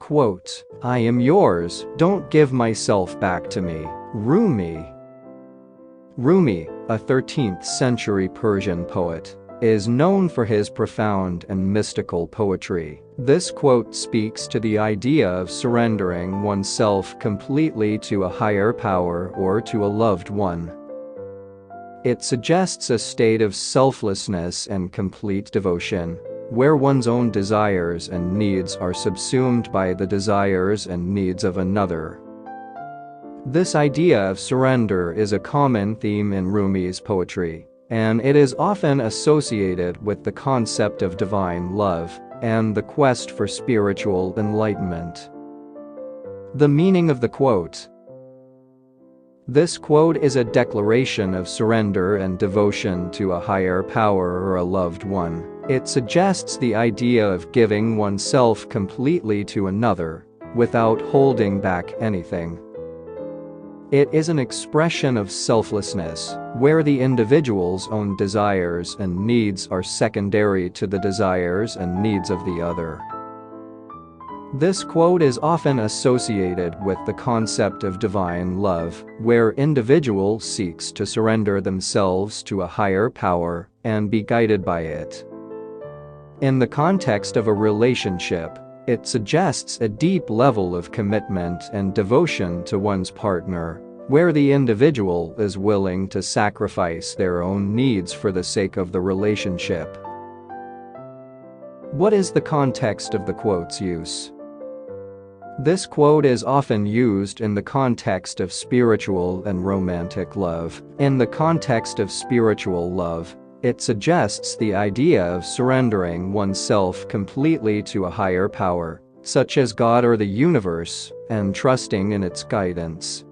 Quote, "I am yours, don't give myself back to me." Rumi. Rumi, a 13th century Persian poet, is known for his profound and mystical poetry. This quote speaks to the idea of surrendering oneself completely to a higher power or to a loved one. It suggests a state of selflessness and complete devotion, where one's own desires and needs are subsumed by the desires and needs of another. This idea of surrender is a common theme in Rumi's poetry, and it is often associated with the concept of divine love and the quest for spiritual enlightenment. The meaning of the quote. This quote is a declaration of surrender and devotion to a higher power or a loved one. It suggests the idea of giving oneself completely to another, without holding back anything. It is an expression of selflessness, where the individual's own desires and needs are secondary to the desires and needs of the other. This quote is often associated with the concept of divine love, where individual seeks to surrender themselves to a higher power and be guided by it. In the context of a relationship, it suggests a deep level of commitment and devotion to one's partner, where the individual is willing to sacrifice their own needs for the sake of the relationship. What is the context of the quote's use? This quote is often used in the context of spiritual and romantic love. In the context of spiritual love, it suggests the idea of surrendering oneself completely to a higher power, such as God or the universe, and trusting in its guidance.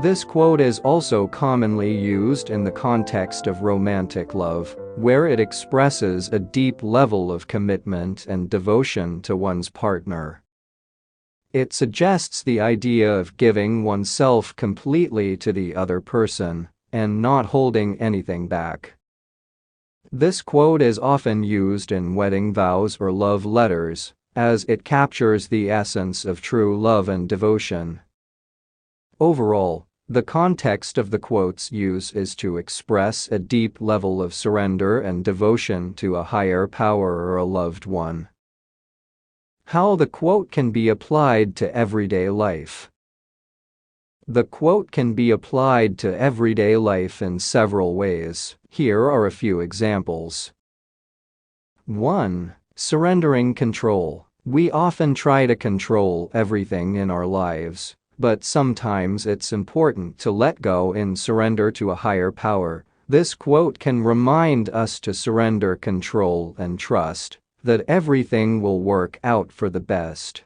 This quote is also commonly used in the context of romantic love, where it expresses a deep level of commitment and devotion to one's partner. It suggests the idea of giving oneself completely to the other person, and not holding anything back. This quote is often used in wedding vows or love letters, as it captures the essence of true love and devotion. Overall, the context of the quote's use is to express a deep level of surrender and devotion to a higher power or a loved one. How the quote can be applied to everyday life. The quote can be applied to everyday life in several ways. Here are a few examples. 1. Surrendering control. We often try to control everything in our lives, but sometimes it's important to let go and surrender to a higher power. This quote can remind us to surrender control and trust that everything will work out for the best.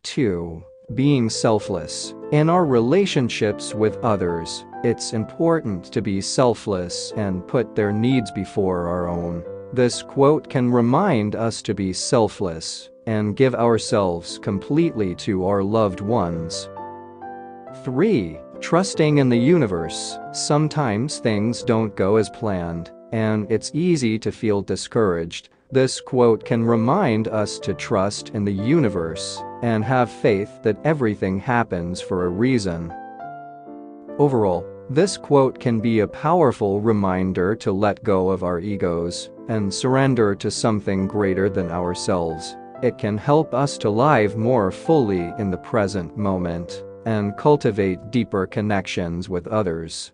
2. Being selfless. In our relationships with others, it's important to be selfless and put their needs before our own. This quote can remind us to be selfless and give ourselves completely to our loved ones. 3. Trusting in the universe. Sometimes things don't go as planned, and it's easy to feel discouraged. This quote can remind us to trust in the universe and have faith that everything happens for a reason. Overall, this quote can be a powerful reminder to let go of our egos and surrender to something greater than ourselves. It can help us to live more fully in the present moment and cultivate deeper connections with others.